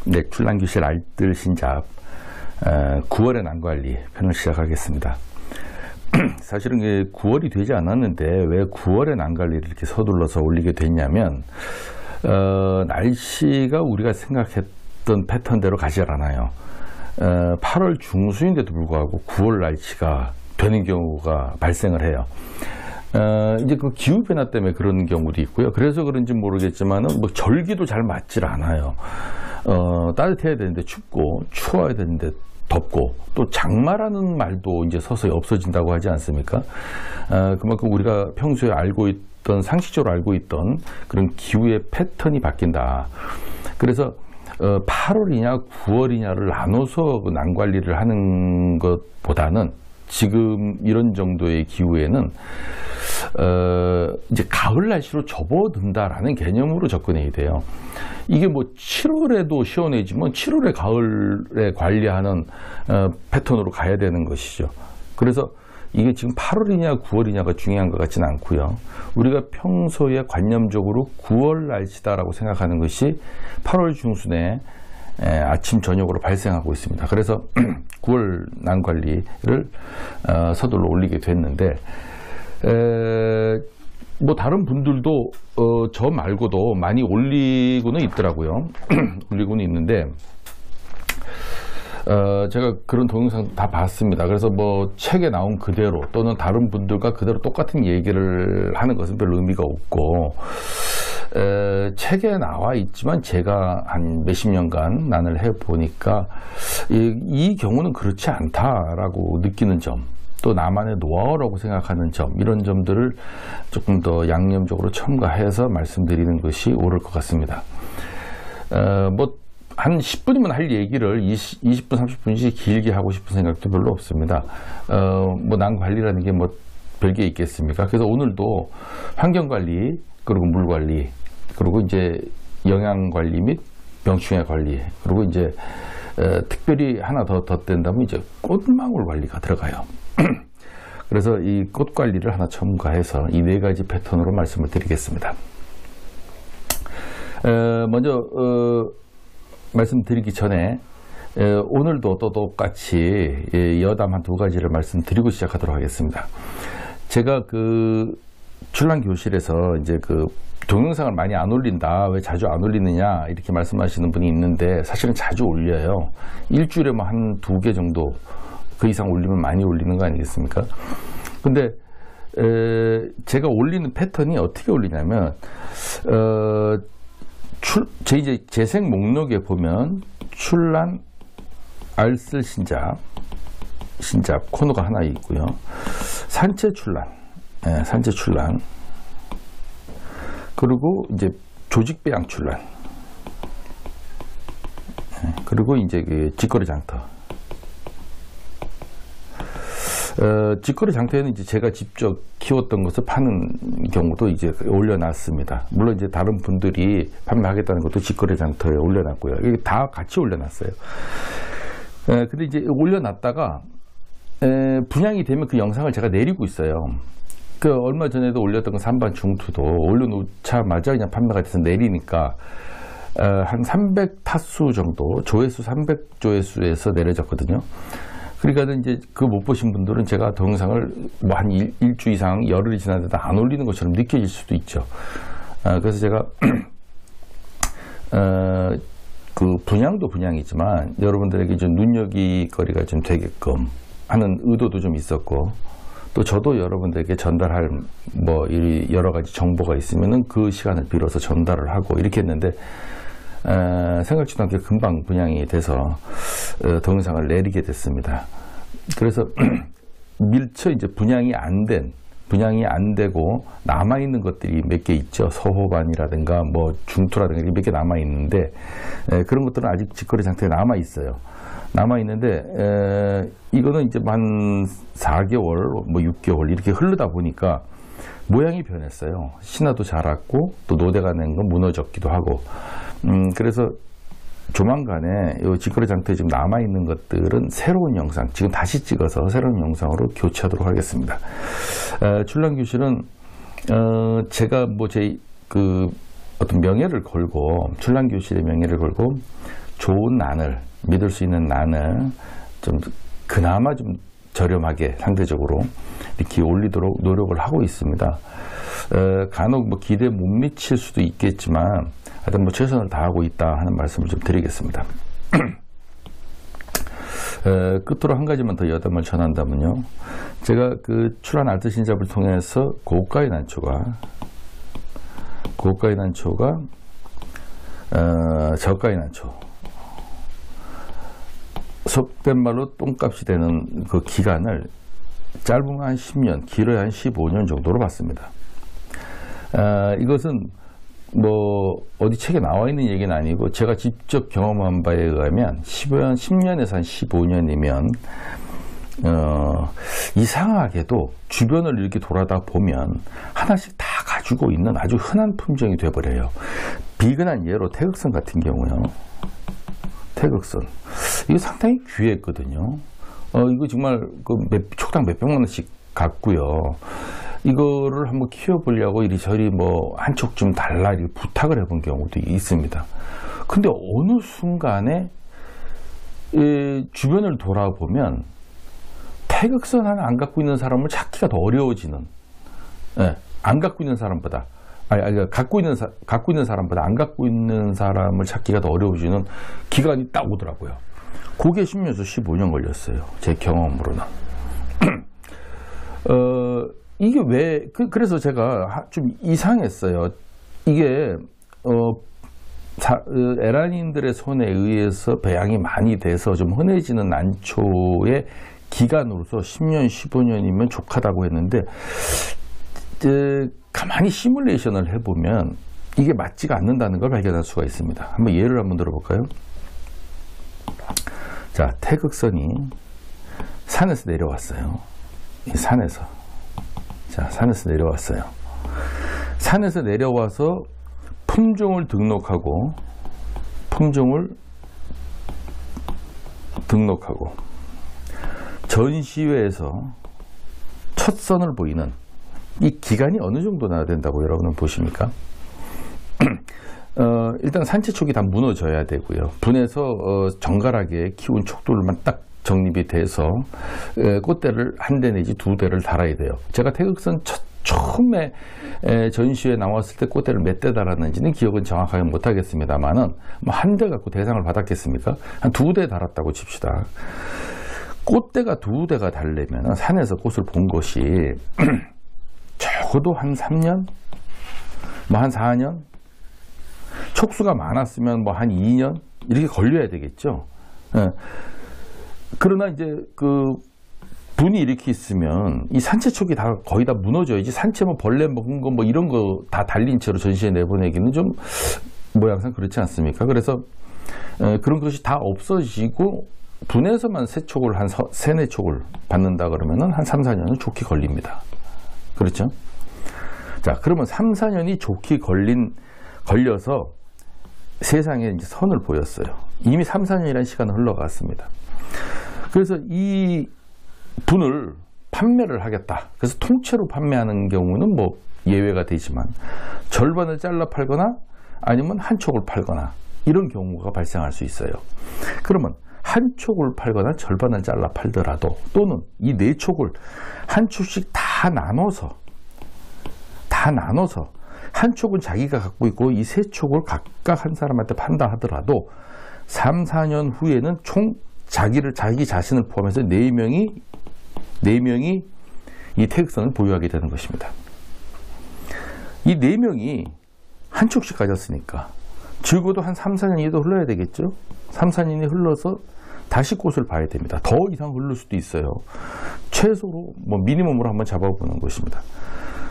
네, 출란교실 알뜰 신잡 9월의 난관리 편을 시작하겠습니다. 사실은 9월이 되지 않았는데 왜 9월의 난관리를 이렇게 서둘러서 올리게 됐냐면 날씨가 우리가 생각했던 패턴대로 가지 않아요. 8월 중순인데도 불구하고 9월 날씨가 되는 경우가 발생을 해요. 이제 그 기후변화 때문에 그런 경우도 있고요. 그래서 그런지 모르겠지만은 뭐 절기도 잘 맞질 않아요. 따뜻해야 되는데 춥고, 추워야 되는데 덥고, 또 장마라는 말도 이제 서서히 없어진다고 하지 않습니까? 그만큼 우리가 평소에 알고 있던, 상식적으로 알고 있던 그런 기후의 패턴이 바뀐다. 그래서 8월이냐 9월이냐를 나눠서 그 난관리를 하는 것보다는 지금 이런 정도의 기후에는 이제 가을 날씨로 접어든다라는 개념으로 접근해야 돼요. 이게 뭐 7월에도 시원해지면 7월에 가을에 관리하는 패턴으로 가야 되는 것이죠. 그래서 이게 지금 8월이냐 9월이냐가 중요한 것 같지는 않고요. 우리가 평소에 관념적으로 9월 날씨다라고 생각하는 것이 8월 중순에 아침 저녁으로 발생하고 있습니다. 그래서 9월 난관리를 서둘러 올리게 됐는데 뭐 다른 분들도 저 말고도 많이 올리고는 있더라고요. 올리고는 있는데 제가 그런 동영상 다 봤습니다. 그래서 뭐 책에 나온 그대로 또는 다른 분들과 그대로 똑같은 얘기를 하는 것은 별 의미가 없고 책에 나와 있지만 제가 한 몇십 년간 난을 해보니까 이 경우는 그렇지 않다라고 느끼는 점, 또 나만의 노하우라고 생각하는 점, 이런 점들을 조금 더 양념적으로 첨가해서 말씀드리는 것이 옳을 것 같습니다. 뭐 한 10분이면 할 얘기를 20분, 30분씩 길게 하고 싶은 생각도 별로 없습니다. 뭐 난관리라는 게 뭐 별게 있겠습니까? 그래서 오늘도 환경관리, 그리고 물관리, 그리고 이제 영양관리 및 병충해 관리, 그리고 이제 특별히 하나 더 덧댄다면 이제 꽃망울 관리가 들어가요. 그래서 이 꽃 관리를 하나 첨가해서 이 네 가지 패턴으로 말씀을 드리겠습니다. 먼저 말씀드리기 전에 오늘도 또 똑같이 여담 한 두 가지를 말씀드리고 시작하도록 하겠습니다. 제가 그 출란교실에서 이제 그 동영상을 많이 안 올린다, 왜 자주 안 올리느냐 이렇게 말씀하시는 분이 있는데 사실은 자주 올려요. 일주일에 뭐 한 2개 정도, 그 이상 올리면 많이 올리는 거 아니겠습니까? 근데 제가 올리는 패턴이 어떻게 올리냐면 제 이제 재생 목록에 보면 출란 알쓸 신잡 코너가 하나 있고요. 산채 출란, 산채 출란, 그리고 이제 조직 배양 출란, 그리고 이제 그 직거래 장터. 직거래 장터에는 이제 제가 직접 키웠던 것을 파는 경우도 이제 올려놨습니다. 물론 이제 다른 분들이 판매하겠다는 것도 직거래 장터에 올려놨고요. 이게 다 같이 올려놨어요. 근데 이제 올려놨다가 분양이 되면 그 영상을 제가 내리고 있어요. 그 얼마 전에도 올렸던 그 산반 중투도 올려놓자마자 그냥 판매가 돼서 내리니까 한 300타수 정도, 조회수 300조회수에서 내려졌거든요. 그러니까 이제 그거 못 보신 분들은 제가 동영상을 뭐 한 일주 이상 열흘이 지났는데 안 올리는 것처럼 느껴질 수도 있죠. 그래서 제가 그 분양도 분양이지만 여러분들에게 좀 눈여기거리가 좀 되게끔 하는 의도도 좀 있었고, 또 저도 여러분들에게 전달할 뭐 여러 가지 정보가 있으면은 그 시간을 빌어서 전달을 하고 이렇게 했는데 생각지도 않게 금방 분양이 돼서 동영상을 내리게 됐습니다. 그래서 밀처 이제 분양이 안 되고 남아있는 것들이 몇 개 있죠. 서호반이라든가 뭐 중투라든가 몇 개 남아있는데 그런 것들은 아직 직거래 상태에 남아있어요. 남아있는데 이거는 이제 한 4개월, 뭐 6개월 이렇게 흐르다 보니까 모양이 변했어요. 신화도 자랐고 또 노대가 낸 건 무너졌기도 하고 그래서 조만간에 이 직거래 장터에 지금 남아있는 것들은 새로운 영상, 지금 다시 찍어서 새로운 영상으로 교체하도록 하겠습니다. 출란교실은 제가 뭐 제 그 어떤 명예를 걸고, 출란교실의 명예를 걸고 좋은 난을, 믿을 수 있는 난을 좀 그나마 좀 저렴하게 상대적으로 이렇게 올리도록 노력을 하고 있습니다. 간혹 뭐 기대에 못 미칠 수도 있겠지만 하여튼 뭐 최선을 다하고 있다 하는 말씀을 좀 드리겠습니다. 끝으로 한 가지만 더 여담을 전한다면요. 제가 그 출한 알뜰신잡을 통해서 고가의 난초가 저가의 난초, 속된 말로 똥값이 되는 그 기간을 짧으면 한 10년, 길어야 한 15년 정도로 봤습니다. 이것은 뭐 어디 책에 나와 있는 얘기는 아니고 제가 직접 경험한 바에 의하면 10년에서 한 15년이면 이상하게도 주변을 이렇게 돌아다 보면 하나씩 다 가지고 있는 아주 흔한 품종이 돼버려요. 비근한 예로 태극선 같은 경우요. 태극선 이거 상당히 귀했거든요. 이거 정말 그 촉당 몇백만 원씩 갔고요. 이거를 한번 키워보려고 이리저리 뭐 한 촉 좀 달라 이렇게 부탁을 해본 경우도 있습니다. 근데 어느 순간에 주변을 돌아보면 태극선 하나 안 갖고 있는 사람을 찾기가 더 어려워지는, 안 갖고 있는 사람보다, 갖고 있는 사람보다 안 갖고 있는 사람을 찾기가 더 어려워지는 기간이 딱 오더라고요. 그게 10년에서 15년 걸렸어요. 제 경험으로는. 이게 왜, 그래서 제가 좀 이상했어요. 이게, 에란인들의 손에 의해서 배양이 많이 돼서 좀 흔해지는 난초의 기간으로서 10년, 15년이면 족하다고 했는데, 가만히 시뮬레이션을 해보면 이게 맞지가 않는다는 걸 발견할 수가 있습니다. 한번 예를 한번 들어볼까요? 자, 태극선이 산에서 내려왔어요. 산에서 내려왔어요. 산에서 내려와서 품종을 등록하고 전시회에서 첫 선을 보이는 이 기간이 어느 정도 나야 된다고 여러분은 보십니까? 일단 산채촉이 다 무너져야 되고요. 분해서 정갈하게 키운 촉돌만 딱 정립이 돼서 꽃대를 한 대 내지 두 대를 달아야 돼요. 제가 태극선 처음에 전시회에 나왔을 때 꽃대를 몇 대 달았는지는 기억은 정확하게 못하겠습니다만은 뭐 한 대 갖고 대상을 받았겠습니까? 한 두 대 달았다고 칩시다. 꽃대가 두 대가 달려면 산에서 꽃을 본 것이 적어도 한 3년? 뭐 한 4년? 촉수가 많았으면 뭐 한 2년? 이렇게 걸려야 되겠죠. 그러나 이제 그 분이 이렇게 있으면 이 산채촉이 다 거의 다 무너져야지. 산채 뭐 벌레 먹은 거 뭐 이런 거 다 달린 채로 전시에 내보내기는 좀 모양상 그렇지 않습니까? 그래서 그런 것이 다 없어지고 분해서만 세 촉을 한 세네 촉을 받는다 그러면은 한 3, 4년은 좋게 걸립니다. 그렇죠? 자, 그러면 3, 4년이 좋게 걸려서 세상에 이제 선을 보였어요. 이미 3, 4년이라는 시간은 흘러갔습니다. 그래서 이 분을 판매를 하겠다. 그래서 통째로 판매하는 경우는 뭐 예외가 되지만 절반을 잘라 팔거나 아니면 한 촉을 팔거나 이런 경우가 발생할 수 있어요. 그러면 한 촉을 팔거나 절반을 잘라 팔더라도 또는 이 네 촉을 한 촉씩 다 나눠서 한 촉은 자기가 갖고 있고 이 세 촉을 각각 한 사람한테 판다 하더라도 3, 4년 후에는 총 자기 자신을 포함해서 4명이 이 태극선을 보유하게 되는 것입니다. 이 4명이 한 촉씩 가졌으니까 적어도 한 3, 4년이 더 흘러야 되겠죠. 3, 4년이 흘러서 다시 꽃을 봐야 됩니다. 더 이상 흐를 수도 있어요. 최소로 뭐 미니멈으로 한번 잡아보는 것입니다.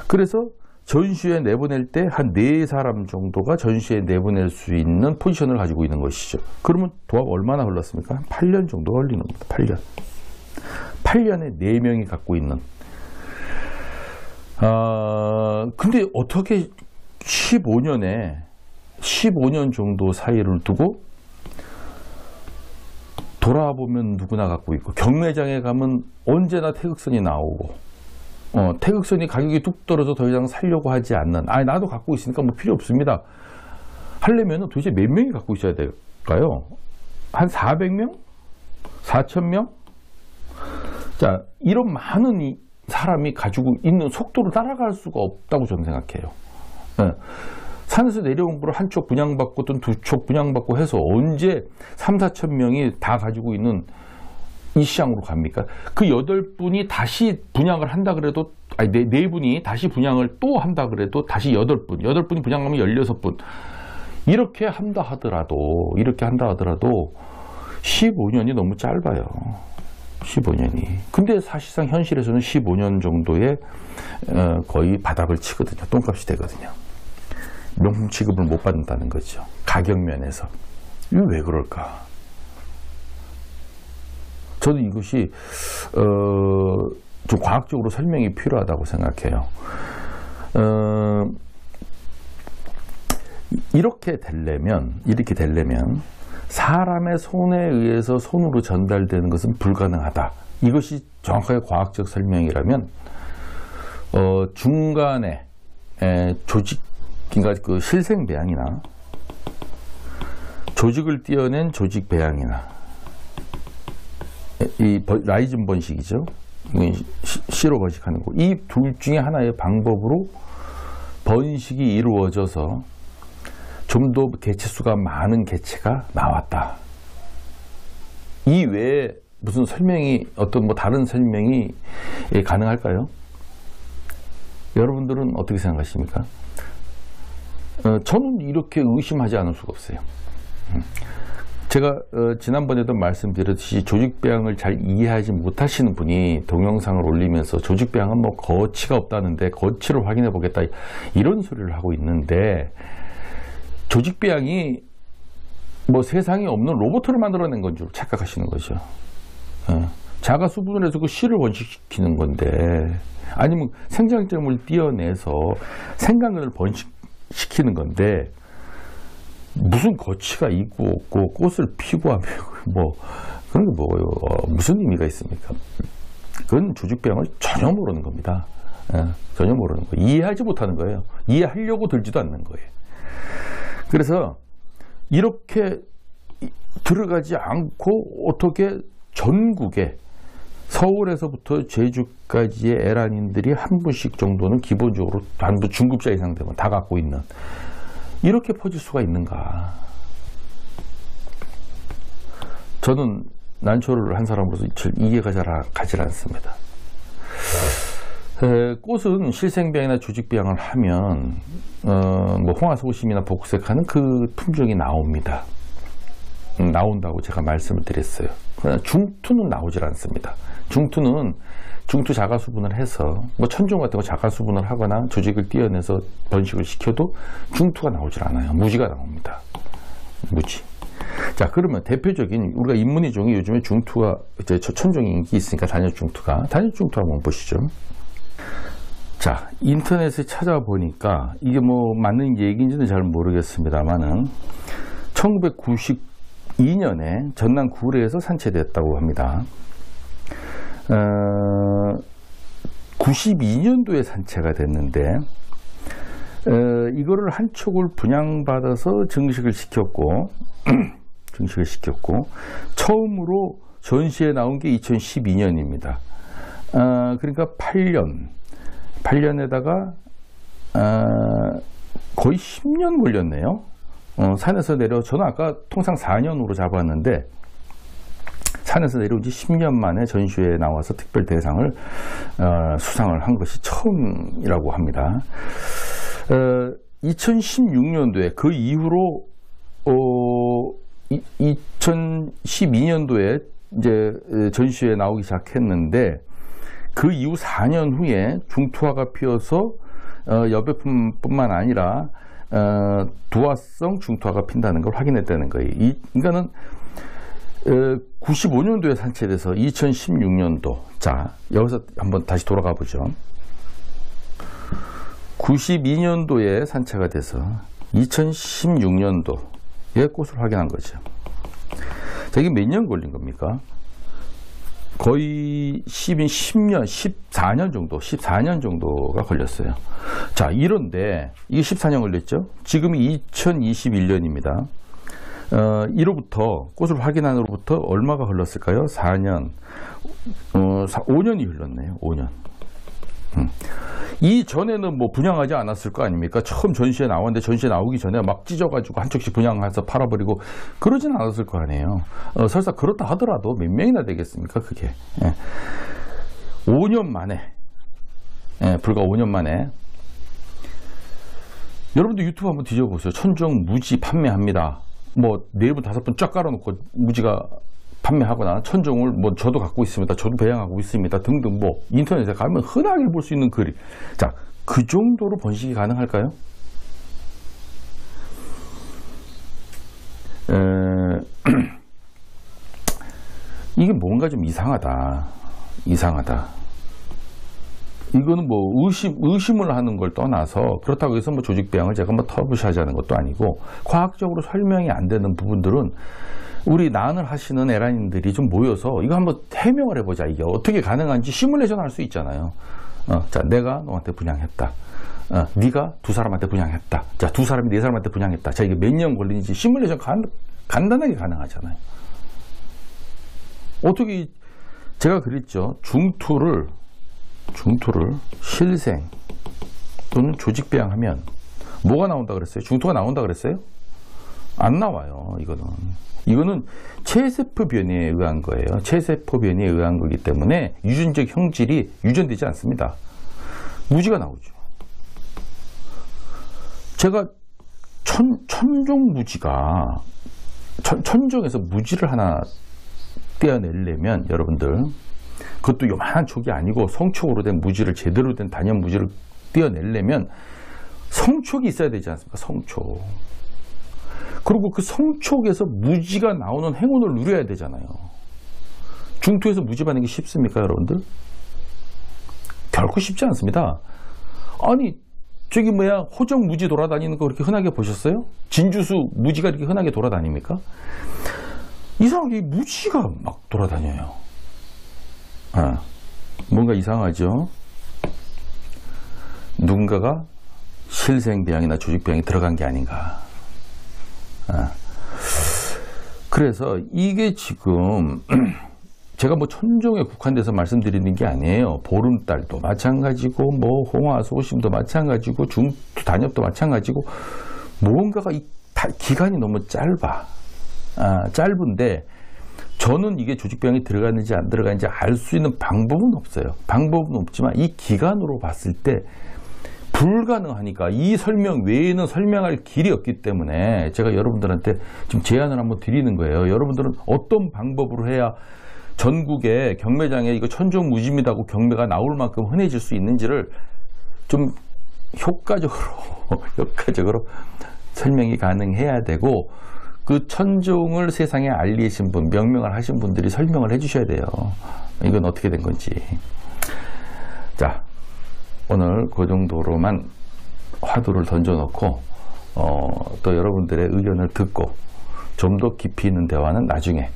그래서 전시회에 내보낼 때 한 4사람 정도가 전시회에 내보낼 수 있는 포지션을 가지고 있는 것이죠. 그러면 도화가 얼마나 흘렀습니까? 한 8년 정도 걸리는 겁니다. 8년에 4명이 갖고 있는. 근데 어떻게 15년 정도 사이를 두고 돌아보면 누구나 갖고 있고 경매장에 가면 언제나 태극선이 나오고 태극선이 가격이 뚝 떨어져 더 이상 살려고 하지 않는, 나도 갖고 있으니까 뭐 필요 없습니다 하려면 도대체 몇 명이 갖고 있어야 될까요? 한 400명? 4,000명? 자, 이런 많은 사람이 가지고 있는 속도를 따라갈 수가 없다고 저는 생각해요. 네. 산에서 내려온 거를 한쪽 분양받고 또는 두 쪽 분양받고 해서 언제 3, 4천 명이 다 가지고 있는 이 시장으로 갑니까? 그 8분이 다시 분양을 한다 그래도, 아니, 네 분이 다시 분양을 또 한다 그래도 다시 8분이 분양하면 16분. 이렇게 한다 하더라도 15년이 너무 짧아요. 15년이. 근데 사실상 현실에서는 15년 정도에 거의 바닥을 치거든요. 똥값이 되거든요. 명품 취급을 못 받는다는 거죠. 가격 면에서. 이거 왜 그럴까? 저도 이것이 좀 과학적으로 설명이 필요하다고 생각해요. 이렇게 되려면 사람의 손에 의해서 손으로 전달되는 것은 불가능하다. 이것이 정확하게 과학적 설명이라면 중간에 조직, 그러니까 그 실생 배양이나 조직을 띄어낸 조직 배양이나 이 라이즌 번식이죠. 씨로 번식하는 거. 이 둘 중에 하나의 방법으로 번식이 이루어져서 좀 더 개체수가 많은 개체가 나왔다. 이 외에 무슨 설명이, 어떤 뭐 다른 설명이 가능할까요? 여러분들은 어떻게 생각하십니까? 저는 이렇게 의심하지 않을 수가 없어요. 제가 지난번에도 말씀드렸듯이 조직배양을 잘 이해하지 못하시는 분이 동영상을 올리면서 조직배양은 뭐 거치가 없다는데 거치를 확인해 보겠다, 이런 소리를 하고 있는데, 조직배양이 뭐 세상에 없는 로봇을 만들어낸 건 줄 착각하시는 거죠. 자가 수분을 해서 그 씨를 번식시키는 건데, 아니면 생장점을 띄어내서 생강근을 번식시키는 건데, 무슨 거치가 있고 없고 꽃을 피고 하면 뭐 그런 게 뭐예요? 무슨 의미가 있습니까? 그건 조직배양을 전혀 모르는 겁니다. 전혀 모르는 거예요. 이해하지 못하는 거예요. 이해하려고 들지도 않는 거예요. 그래서 이렇게 들어가지 않고 어떻게 전국에 서울에서부터 제주까지의 에란인들이 한 분씩 정도는 기본적으로 한부 중급자 이상 되면 다 갖고 있는, 이렇게 퍼질 수가 있는가? 저는 난초를 한 사람으로서 이해가 잘 가지 않습니다. 꽃은 실생배양이나 조직배양을 하면 뭐 홍화소심이나 복색하는 그 품종이 나옵니다. 나온다고 제가 말씀을 드렸어요. 그러나 중투는 나오질 않습니다. 중투 자가수분을 해서 뭐 천종 같은 거 자가수분을 하거나 조직을 띄어내서 번식을 시켜도 중투가 나오질 않아요. 무지가 나옵니다. 무지. 자, 그러면 대표적인 우리가 인문이종이 요즘에 중투가 이제 천종이 인기 있으니까 단열중투가 한번 보시죠. 자, 인터넷에 찾아보니까 이게 뭐 맞는 얘기인지는 잘 모르겠습니다만은 1992년에 전남 구례에서 산채됐다고 합니다. 92년도에 산채가 됐는데 이거를 한 촉을 분양받아서 증식을 시켰고 처음으로 전시에 나온 게 2012년입니다. 그러니까 8년에다가 거의 10년 걸렸네요. 산에서 저는 아까 통상 4년으로 잡았는데 산에서 내려온 지 10년 만에 전시회에 나와서 특별 대상을 수상을 한 것이 처음이라고 합니다. 2016년도에 그 이후로 2012년도에 이제 전시회에 나오기 시작했는데 그 이후 4년 후에 중투화가 피어서 여배품뿐만 아니라 두화성 중투화가 핀다는 걸 확인했다는 거예요. 그러니까는 95년도에 산채돼서 2016년도, 자 여기서 한번 다시 돌아가 보죠. 92년도에 산채가 돼서 2016년도에 꽃을 확인한 거죠. 자, 이게 몇 년 걸린 겁니까? 거의 14년 정도가 걸렸어요. 자, 이런데 이게 14년 걸렸죠. 지금이 2021년입니다. 1호부터 꽃을 확인한 후로부터 얼마가 흘렀을까요? 4년, 5년이 흘렀네요. 5년. 이 전에는 뭐 분양하지 않았을 거 아닙니까? 처음 전시에 나왔는데 전시에 나오기 전에 막 찢어가지고 한 척씩 분양해서 팔아버리고 그러진 않았을 거 아니에요. 설사 그렇다 하더라도 몇 명이나 되겠습니까? 그게. 5년 만에, 불과 5년 만에. 여러분도 유튜브 한번 뒤져보세요. 천종 무지 판매합니다. 뭐 4분 5분 쫙 깔아놓고 무지가 판매하거나 천종을 뭐 저도 갖고 있습니다. 저도 배양하고 있습니다. 등등 뭐 인터넷에 가면 흔하게 볼 수 있는 글이. 자, 그 정도로 번식이 가능할까요? 이게 뭔가 좀 이상하다. 이거는 뭐 의심을 하는 걸 떠나서 그렇다고 해서 뭐 조직배양을 제가 뭐 터부시하자는 것도 아니고 과학적으로 설명이 안 되는 부분들은 우리 난을 하시는 에란인들이 좀 모여서 이거 한번 해명을 해보자. 이게 어떻게 가능한지 시뮬레이션 할 수 있잖아요. 자, 내가 너한테 분양했다. 네가 2사람한테 분양했다. 자, 2사람이 4사람한테 분양했다. 자, 이게 몇 년 걸리는지 시뮬레이션 간단하게 가능하잖아요. 어떻게 제가 그랬죠. 중투를 실생 또는 조직배양하면 뭐가 나온다 그랬어요? 중투가 나온다 그랬어요? 안 나와요. 이거는 체세포 변이에 의한 거예요. 체세포 변이에 의한 거기 때문에 유전적 형질이 유전되지 않습니다. 무지가 나오죠. 제가 천종 무지가 천종에서 무지를 하나 떼어내려면 여러분들 그것도 요만한 촉이 아니고 성촉으로 된 무지를 제대로 된 단연 무지를 떼어내려면 성촉이 있어야 되지 않습니까? 성촉. 그리고 그 성촉에서 무지가 나오는 행운을 누려야 되잖아요. 중투에서 무지 받는 게 쉽습니까, 여러분들? 결코 쉽지 않습니다. 아니, 저기 호정 무지 돌아다니는 거 그렇게 흔하게 보셨어요? 진주수 무지가 이렇게 흔하게 돌아다닙니까? 이상하게 무지가 막 돌아다녀요. 뭔가 이상하죠? 누군가가 실생배양이나 조직배양이 들어간 게 아닌가. 그래서 이게 지금 제가 뭐 천종에 국한돼서 말씀드리는 게 아니에요. 보름달도 마찬가지고 뭐 홍화소심도 마찬가지고 중투 단엽도 마찬가지고 뭔가가 기간이 너무 짧은데 저는 이게 조직배양이 들어갔는지 안 들어갔는지 알 수 있는 방법은 없어요. 방법은 없지만 이 기간으로 봤을 때 불가능하니까 이 설명 외에는 설명할 길이 없기 때문에 제가 여러분들한테 지금 제안을 한번 드리는 거예요. 여러분들은 어떤 방법으로 해야 전국에 경매장에 이거 천종무지입니다고 경매가 나올 만큼 흔해질 수 있는지를 좀 효과적으로 설명이 가능해야 되고 그 천종을 세상에 알리신 분, 명명을 하신 분들이 설명을 해주셔야 돼요. 이건 어떻게 된 건지. 자, 오늘 그 정도로만 화두를 던져놓고 또 여러분들의 의견을 듣고 좀 더 깊이 있는 대화는 나중에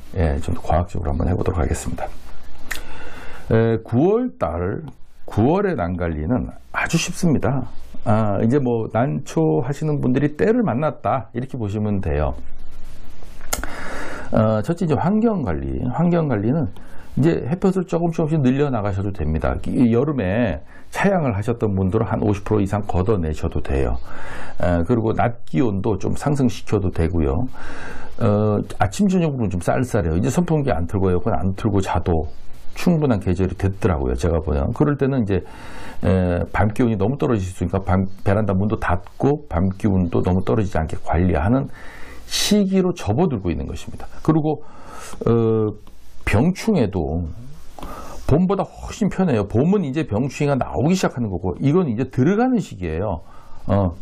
좀 더 과학적으로 한번 해보도록 하겠습니다. 9월의 난관리는 아주 쉽습니다. 이제 뭐 난초 하시는 분들이 때를 만났다 이렇게 보시면 돼요. 첫째 이제 환경관리는 이제 햇볕을 조금씩 늘려 나가셔도 됩니다. 여름에 차양을 하셨던 분들은 한 50% 이상 걷어내셔도 돼요. 그리고 낮 기온도 좀 상승시켜도 되고요. 아침 저녁으로 좀 쌀쌀해요. 이제 선풍기 안 틀고 에어컨 안 틀고 자도 충분한 계절이 됐더라고요. 제가 보면 그럴 때는 이제 밤 기온이 너무 떨어질 수 있으니까 베란다 문도 닫고 밤 기온도 너무 떨어지지 않게 관리하는 시기로 접어들고 있는 것입니다. 그리고 병충해도 봄보다 훨씬 편해요. 봄은 이제 병충해가 나오기 시작하는 거고 이건 이제 들어가는 시기예요.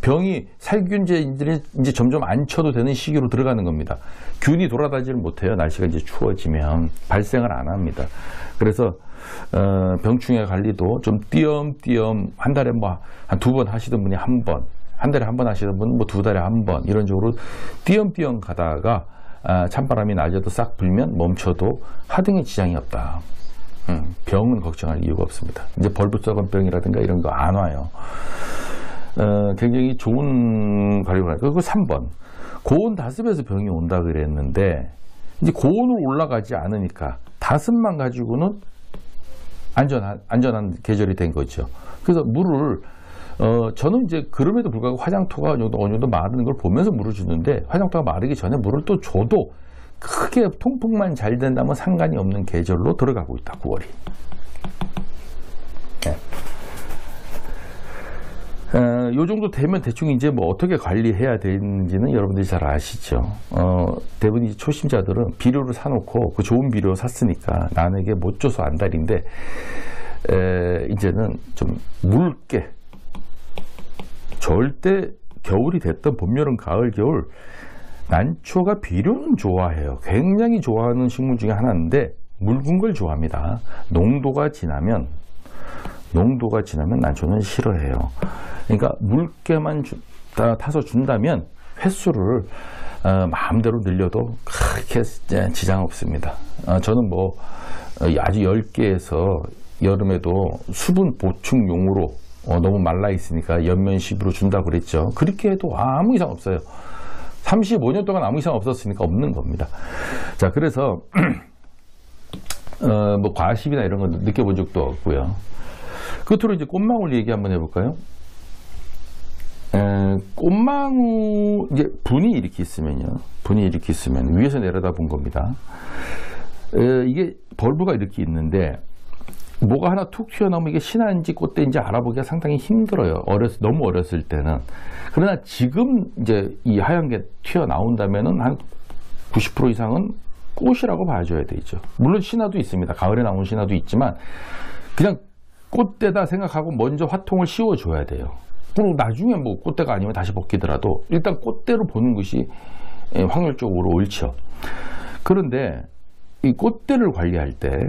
병이 살균제들이 이제 점점 안 쳐도 되는 시기로 들어가는 겁니다. 균이 돌아다니지를 못해요. 날씨가 이제 추워지면 발생을 안 합니다. 그래서 병충해 관리도 좀 띄엄띄엄 한 달에 뭐 한 2번 하시던 분이 한 번, 한 달에 한 번 하시던 분은 뭐 2달에 한 번 이런 식으로 띄엄띄엄 가다가 찬바람이 낮에도 싹 불면 멈춰도 하등에 지장이 없다. 병은 걱정할 이유가 없습니다. 이제 벌붓썩은 병이라든가 이런 거 안 와요. 굉장히 좋은 관리가 그리고 3번 고온 다습에서 병이 온다 그랬는데 이제 고온으로 올라가지 않으니까 다습만 가지고는 안전한 계절이 된 거죠. 그래서 물을 저는 이제 그럼에도 불구하고 화장토가 어느 정도 마르는 걸 보면서 물을 주는데 화장토가 마르기 전에 물을 또 줘도 크게 통풍만 잘 된다면 상관이 없는 계절로 들어가고 있다. 9월이. 네. 요 정도 되면 대충 이제 뭐 어떻게 관리해야 되는지는 여러분들이 잘 아시죠. 대부분 이제 초심자들은 비료를 사놓고 그 좋은 비료 샀으니까 남에게 못 줘서 안달인데 이제는 좀 묽게 절대 겨울이 됐던 봄, 여름, 가을, 겨울 난초가 비료는 좋아해요. 굉장히 좋아하는 식물 중에 하나인데 묽은 걸 좋아합니다. 농도가 지나면 난초는 싫어해요. 그러니까 묽게만 타서 준다면 횟수를 마음대로 늘려도 크게 지장 없습니다. 저는 뭐 아주 10개에서 여름에도 수분 보충용으로 너무 말라 있으니까 연면식으로 준다고 그랬죠. 그렇게 해도 아무 이상 없어요. 35년 동안 아무 이상 없었으니까 없는 겁니다. 자, 그래서 뭐 과습이나 이런 거 느껴본 적도 없고요. 끝으로 이제 꽃망울 얘기 한번 해볼까요? 꽃망울 이제 분이 이렇게 있으면 위에서 내려다본 겁니다. 이게 벌브가 이렇게 있는데 뭐가 하나 툭 튀어나오면 이게 신화인지 꽃대인지 알아보기가 상당히 힘들어요. 너무 어렸을 때는. 그러나 지금 이제 이 하얀 게 튀어나온다면은 한 90% 이상은 꽃이라고 봐줘야 되죠. 물론 신화도 있습니다. 가을에 나오는 신화도 있지만 그냥 꽃대다 생각하고 먼저 화통을 씌워줘야 돼요. 그리고 나중에 뭐 꽃대가 아니면 다시 벗기더라도 일단 꽃대로 보는 것이 확률적으로 옳죠. 그런데 이 꽃대를 관리할 때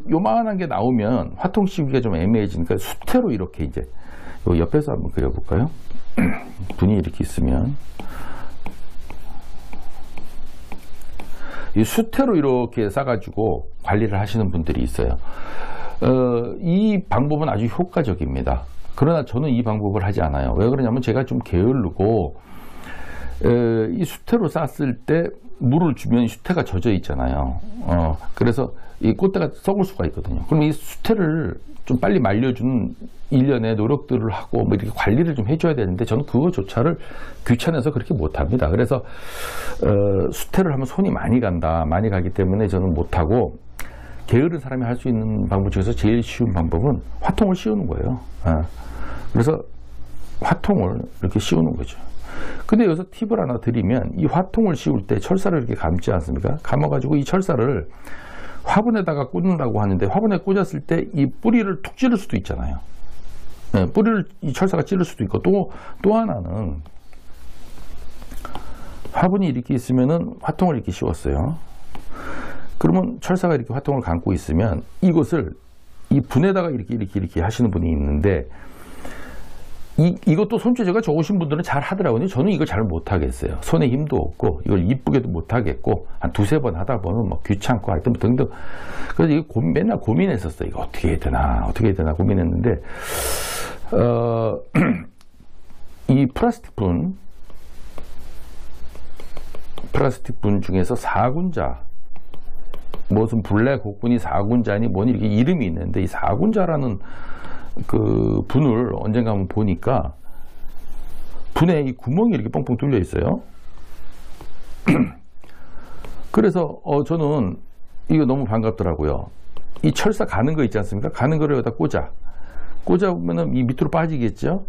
요만한 게 나오면 화통 씌우기가 좀 애매해지니까 수태로 이렇게 이제 옆에서 한번 그려볼까요? 분이 이렇게 있으면 이 수태로 이렇게 싸가지고 관리를 하시는 분들이 있어요. 이 방법은 아주 효과적입니다. 그러나 저는 이 방법을 하지 않아요. 왜 그러냐면 제가 좀 게으르고 이 수태로 쌌을 때 물을 주면 수태가 젖어 있잖아요. 그래서 이 꽃대가 썩을 수가 있거든요. 그럼 이 수태를 좀 빨리 말려주는 일련의 노력들을 하고 뭐 이렇게 관리를 좀 해줘야 되는데 저는 그거조차를 귀찮아서 그렇게 못합니다. 그래서 수태를 하면 손이 많이 가기 때문에 저는 못하고 게으른 사람이 할 수 있는 방법 중에서 제일 쉬운 방법은 화통을 씌우는 거예요. 그래서 화통을 이렇게 씌우는 거죠. 근데 여기서 팁을 하나 드리면 이 화통을 씌울 때 철사를 이렇게 감지 않습니까? 감아가지고 이 철사를 화분에다가 꽂는다고 하는데 화분에 꽂았을 때 이 뿌리를 툭 찌를 수도 있잖아요. 뿌리를 이 철사가 찌를 수도 있고 또 하나는 화분이 이렇게 있으면은 화통을 이렇게 씌웠어요. 그러면 철사가 이렇게 화통을 감고 있으면 이것을 이 분에다가 이렇게 하시는 분이 있는데 이것도 손재주가 좋으신 분들은 잘 하더라고요. 저는 이걸 잘 못하겠어요. 손에 힘도 없고 이걸 이쁘게도 못하겠고 한 두세 번 하다 보면 뭐 귀찮고 하여튼 등등. 그래서 이거 맨날 고민했었어요. 이거 어떻게 해야 되나 고민했는데 이 플라스틱 분 중에서 4군자 무슨 블랙 곡분이 4군자니 뭐니 이렇게 이름이 있는데 이 4군자라는 그 분을 언젠가 한번 보니까 분에 이 구멍이 이렇게 뻥뻥 뚫려 있어요. 그래서 저는 이거 너무 반갑더라고요. 이 철사 가는 거 있지 않습니까? 가는 거를 여기다 꽂아보면은 이 밑으로 빠지겠죠?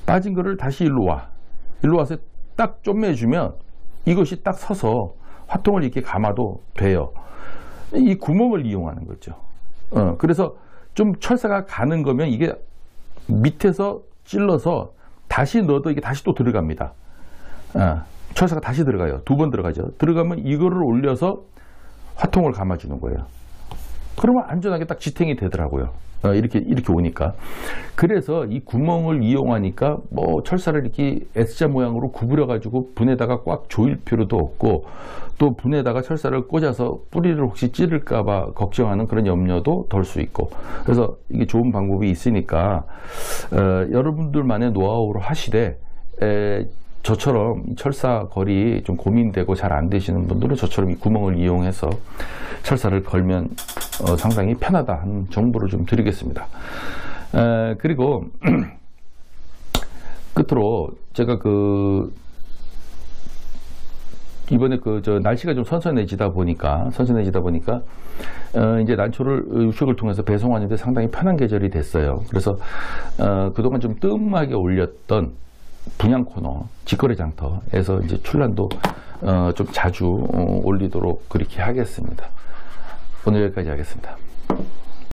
빠진 거를 다시 일로 와서 딱 쪼매주면 이것이 딱 서서 화통을 이렇게 감아도 돼요. 이 구멍을 이용하는 거죠. 그래서 좀 철사가 가는 거면 이게 밑에서 찔러서 다시 넣어도 이게 다시 또 들어갑니다. 철사가 다시 들어가요. 2번 들어가죠. 들어가면 이거를 올려서 화통을 감아주는 거예요. 그러면 안전하게 딱 지탱이 되더라고요. 이렇게 오니까. 그래서 이 구멍을 이용하니까 뭐 철사를 이렇게 S자 모양으로 구부려가지고 분에다가 꽉 조일 필요도 없고 또 분에다가 철사를 꽂아서 뿌리를 혹시 찌를까봐 걱정하는 그런 염려도 덜 수 있고. 그래서 이게 좋은 방법이 있으니까 여러분들만의 노하우로 하시되 저처럼 철사 걸이 좀 고민되고 잘 안 되시는 분들은 저처럼 이 구멍을 이용해서 철사를 걸면 상당히 편하다 하는 정보를 좀 드리겠습니다. 그리고 끝으로 제가 이번에 날씨가 좀 선선해지다 보니까 이제 난초를 유축을 통해서 배송하는데 상당히 편한 계절이 됐어요. 그래서 그동안 좀 뜸하게 올렸던 분양 코너 직거래 장터에서 이제 출란도 좀 자주 올리도록 그렇게 하겠습니다. 오늘 여기까지 하겠습니다.